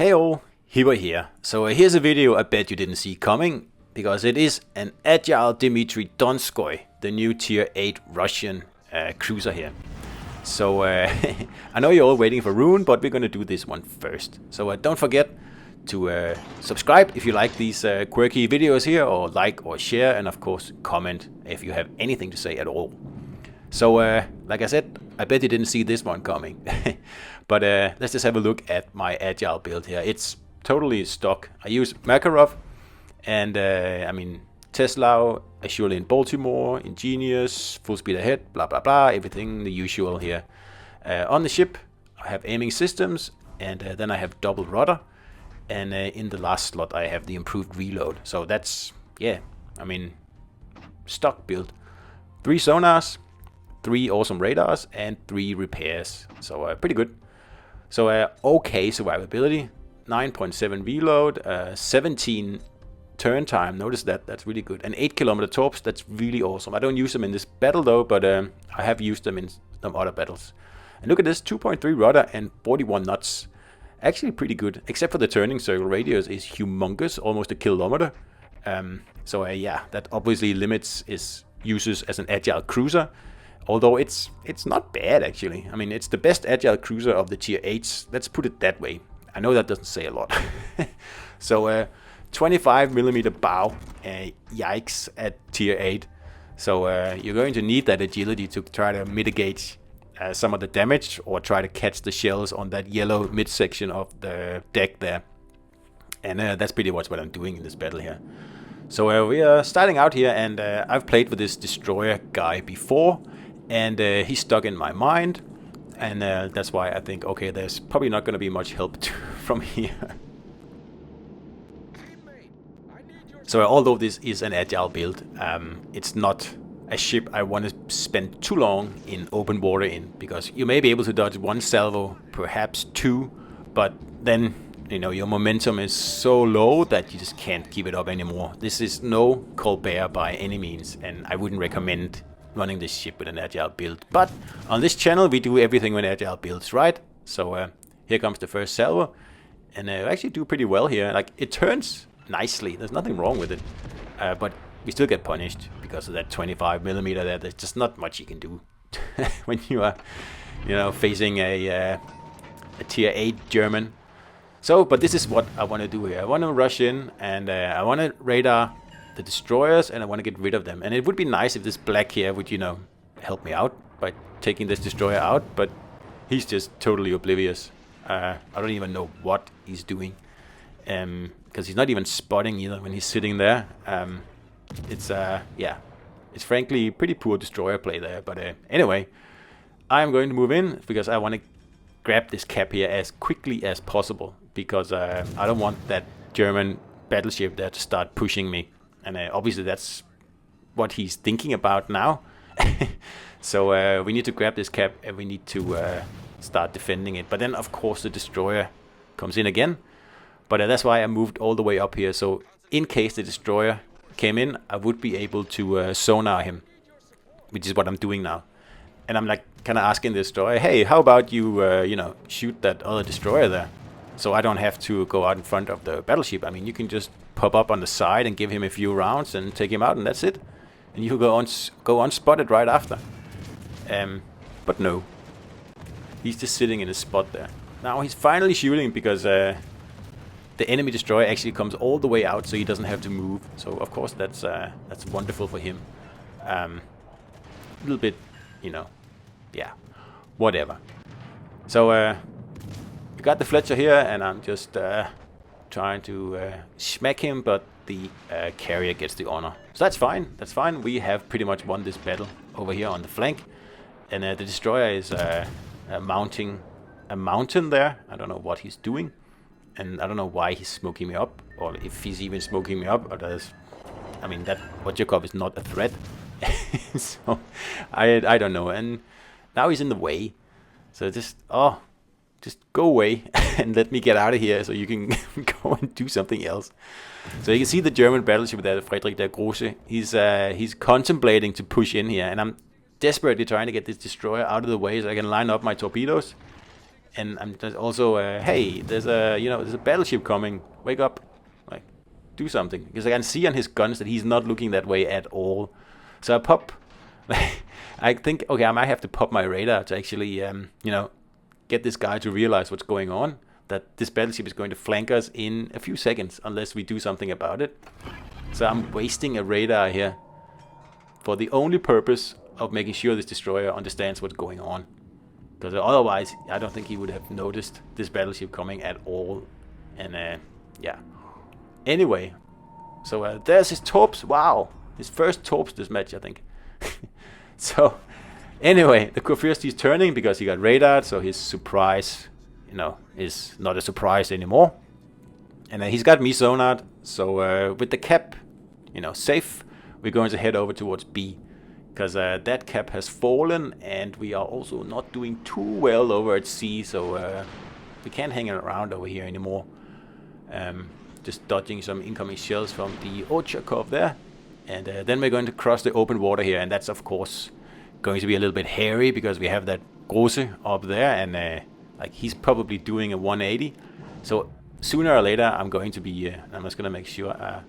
Hey all, Hipper here. So here's a video I bet you didn't see coming, because it is an Agile Dmitri Donskoi, the new tier 8 Russian cruiser here. So I know you're all waiting for Rune, but we're gonna do this one first. So don't forget to subscribe if you like these quirky videos here, or like or share, and of course comment if you have anything to say at all. So like I said, I bet you didn't see this one coming. But let's just have a look at my Agile build here. It's totally stock. I use Makarov and I mean Tesla, Azure in Baltimore, Ingenious, full speed ahead, blah blah blah, everything the usual here. On the ship I have aiming systems, and then I have double rudder, and in the last slot I have the improved reload. So that's, yeah, I mean, stock build. 3 sonars, 3 awesome radars, and 3 repairs. So pretty good. So okay survivability, 9.7 reload, 17 turn time. Notice that, that's really good. And 8 kilometer torps, that's really awesome. I don't use them in this battle though, but I have used them in some other battles. And look at this, 2.3 rudder and 41 knots. Actually pretty good, except for the turning circle radius is humongous, almost a kilometer. So yeah, that obviously limits its uses as an agile cruiser. Although it's not bad actually. I mean, it's the best agile cruiser of the tier 8s. Let's put it that way. I know that doesn't say a lot. So 25mm bow, yikes, at tier 8. So you're going to need that agility to try to mitigate some of the damage, or try to catch the shells on that yellow midsection of the deck there. And that's pretty much what I'm doing in this battle here. So we are starting out here, and I've played with this destroyer guy before, and he's stuck in my mind, and that's why I think, okay, there's probably not going to be much help from here. So although this is an agile build, it's not a ship I want to spend too long in open water in, because you may be able to dodge 1 salvo, perhaps 2, but then, you know, your momentum is so low that you just can't keep it up anymore. This is no Colbert by any means, and I wouldn't recommend running this ship with an agile build. But on this channel we do everything with agile builds, right? So here comes the first salvo, and I actually do pretty well here. Like, it turns nicely, there's nothing wrong with it, but we still get punished because of that 25mm there. There's just not much you can do when you are, you know, facing a tier 8 German. So, but this is what I want to do here. I want to rush in, and I want to radar the destroyers, and I want to get rid of them. And it would be nice if this black here would, you know, help me out by taking this destroyer out, but he's just totally oblivious. I don't even know what he's doing, because he's not even spotting either when he's sitting there. It's yeah, it's frankly pretty poor destroyer play there. But anyway, I'm going to move in because I want to grab this cap here as quickly as possible, because I don't want that German battleship there to start pushing me. And obviously that's what he's thinking about now. So we need to grab this cap, and we need to start defending it. But then of course the destroyer comes in again. But that's why I moved all the way up here. So in case the destroyer came in, I would be able to sonar him, which is what I'm doing now. And I'm like kind of asking the destroyer, hey, how about you, you know, shoot that other destroyer there, so I don't have to go out in front of the battleship. I mean, you can just pop up on the side and give him a few rounds and take him out, and that's it. And you go unspotted right after. But no, he's just sitting in his spot there. Now he's finally shooting, because the enemy destroyer actually comes all the way out, so he doesn't have to move. So of course that's wonderful for him. A little bit, you know, yeah, whatever. So we got the Fletcher here, and I'm just trying to smack him, but the carrier gets the honor. So that's fine, that's fine. We have pretty much won this battle over here on the flank, and the destroyer is mounting a mountain there. I don't know what he's doing, and I don't know why he's smoking me up, or if he's even smoking me up, or does, I mean, that Warships is not a threat. So I don't know. And now he's in the way, so just go away and let me get out of here, so you can go and do something else. So you can see the German battleship there, Friedrich der Große. He's contemplating to push in here, and I'm desperately trying to get this destroyer out of the way so I can line up my torpedoes. And I'm just also, hey, there's a battleship coming. Wake up, like, do something, because I can see on his guns that he's not looking that way at all. So I pop. I think, okay, I might have to pop my radar to actually, get this guy to realize what's going on. That this battleship is going to flank us in a few seconds unless we do something about it. So I'm wasting a radar here for the only purpose of making sure this destroyer understands what's going on. Because otherwise, I don't think he would have noticed this battleship coming at all. And yeah. Anyway, so there's his torps. Wow, his first torps this match, I think. So anyway, the Kurfürst is turning because he got radared, so his surprise, is not a surprise anymore. And he's got me sonared, so with the cap, safe, we're going to head over towards B. Because that cap has fallen, and we are also not doing too well over at C, so we can't hang around over here anymore. Just dodging some incoming shells from the Ochakov there. And then we're going to cross the open water here, and that's of course going to be a little bit hairy because we have that Große up there, and he's probably doing a 180. So sooner or later I'm going to be, I'm just going to make sure,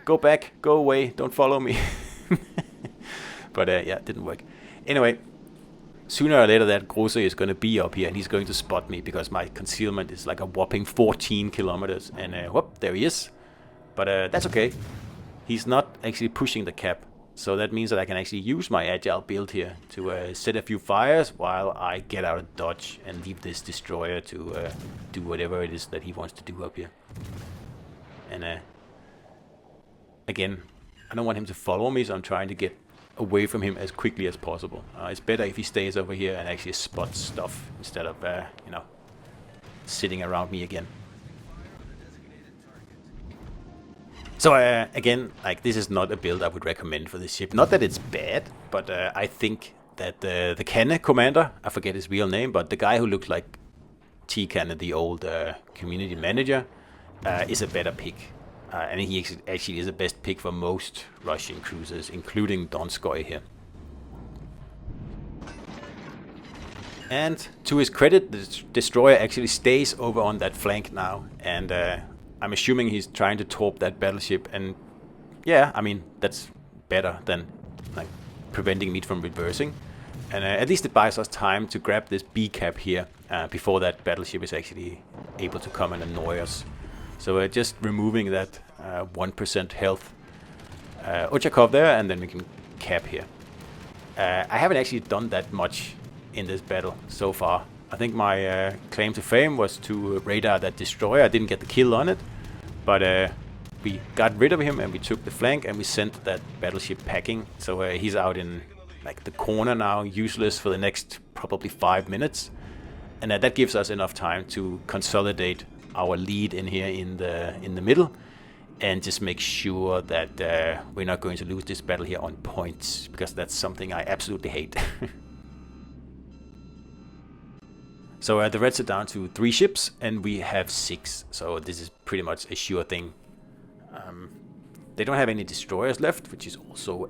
go back, go away, don't follow me. But yeah, it didn't work. Anyway, sooner or later that Große is going to be up here, and he's going to spot me because my concealment is like a whopping 14 kilometers. And whoop, there he is. But that's okay. He's not actually pushing the cap. So that means that I can actually use my Agile build here to set a few fires while I get out of dodge and leave this destroyer to do whatever it is that he wants to do up here. And again, I don't want him to follow me, so I'm trying to get away from him as quickly as possible. It's better if he stays over here and actually spots stuff instead of, sitting around me again. So again, this is not a build I would recommend for this ship. Not that it's bad, but I think that the Kanne commander, I forget his real name, but the guy who looked like T. Kanne, the old community manager, is a better pick. And he actually is the best pick for most Russian cruisers, including Donskoi here. And to his credit, the destroyer actually stays over on that flank now, and I'm assuming he's trying to torp that battleship, and yeah, I mean, that's better than preventing me from reversing. And at least it buys us time to grab this B cap here before that battleship is actually able to come and annoy us. So just removing that 1% health Ochakov there, and then we can cap here. I haven't actually done that much in this battle so far. I think my claim to fame was to radar that destroyer. I didn't get the kill on it, but we got rid of him and we took the flank and we sent that battleship packing. So he's out in the corner now, useless for the next probably 5 minutes, and that gives us enough time to consolidate our lead in here in the middle, and just make sure that we're not going to lose this battle here on points, because that's something I absolutely hate. So the Reds are down to 3 ships, and we have 6, so this is pretty much a sure thing. They don't have any destroyers left, which is also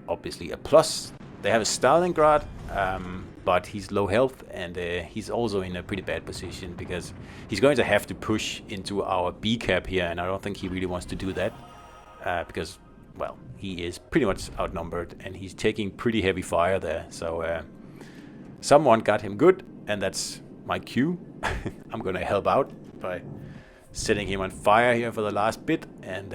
obviously a plus. They have a Stalingrad, but he's low health, and he's also in a pretty bad position because he's going to have to push into our B cap here, and I don't think he really wants to do that because, well, he is pretty much outnumbered and he's taking pretty heavy fire there. So someone got him good, and that's my cue. I'm going to help out by setting him on fire here for the last bit, and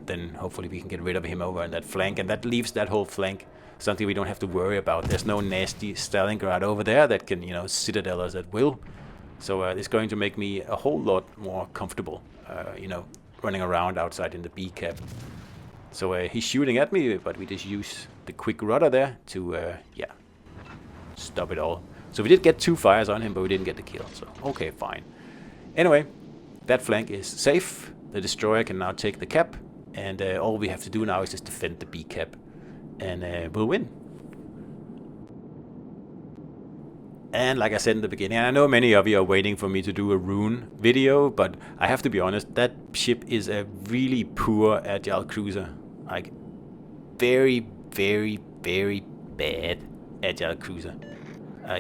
then hopefully we can get rid of him over on that flank, and that leaves that whole flank something we don't have to worry about. There's no nasty Stalingrad over there that can, citadel us at will. So it's going to make me a whole lot more comfortable, running around outside in the B cap. So he's shooting at me, but we just use the quick rudder there to, stop it all. So we did get 2 fires on him, but we didn't get the kill. So, okay, fine. Anyway, that flank is safe. The destroyer can now take the cap, and all we have to do now is just defend the B cap. And we'll win. And like I said in the beginning, I know many of you are waiting for me to do a rune video, but I have to be honest, that ship is a really poor Agile cruiser. Like, very, very, very bad Agile cruiser.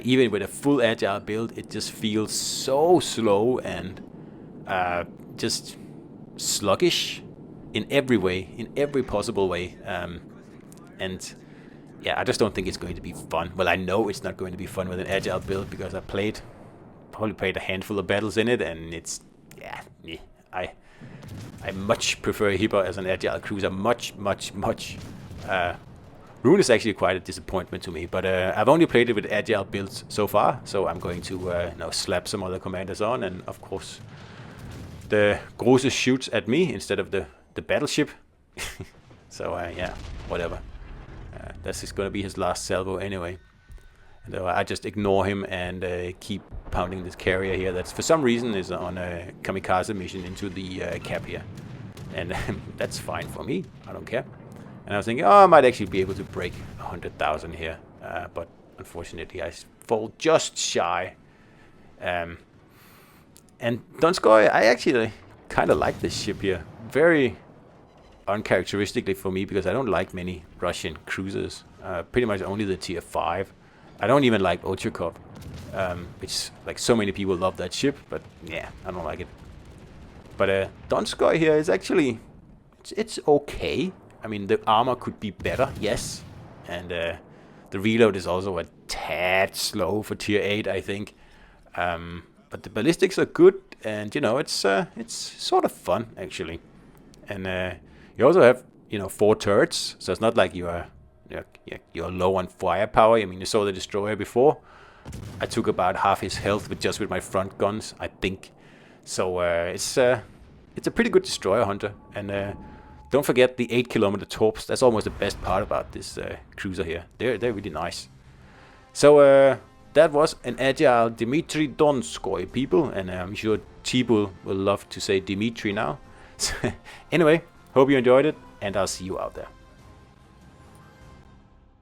Even with a full agile build, it just feels so slow and just sluggish in every way, in every possible way. And yeah, I just don't think it's going to be fun. Well, I know it's not going to be fun with an agile build because I probably played a handful of battles in it, and it's, yeah, I much prefer Hipper as an agile cruiser, much. Rune is actually quite a disappointment to me, but I've only played it with agile builds so far, so I'm going to now slap some other commanders on, and of course the Grosse shoots at me instead of the battleship. So yeah, whatever. This is going to be his last salvo anyway. And I just ignore him and keep pounding this carrier here that for some reason is on a kamikaze mission into the cap here. And that's fine for me, I don't care. And I was thinking, oh, I might actually be able to break 100,000 here. But unfortunately, I fall just shy. And Donskoi, I actually kind of like this ship here. Very uncharacteristically for me, because I don't like many Russian cruisers. Pretty much only the tier 5. I don't even like Ochakov, which, like, so many people love that ship, but yeah, I don't like it. But Donskoi here is actually, it's okay. I mean, the armor could be better, yes. And the reload is also a tad slow for tier 8, I think. But the ballistics are good, and, you know, it's sort of fun, actually. And you also have, you know, 4 turrets, so it's not like you're low on firepower. I mean, you saw the destroyer before. I took about half his health with my front guns, I think. So it's a pretty good destroyer hunter. And don't forget the 8-kilometer torps. That's almost the best part about this cruiser here. They're really nice. So that was an agile Dmitri Donskoi, people, and I'm sure T-Bull will love to say Dmitri now. Anyway, hope you enjoyed it, and I'll see you out there.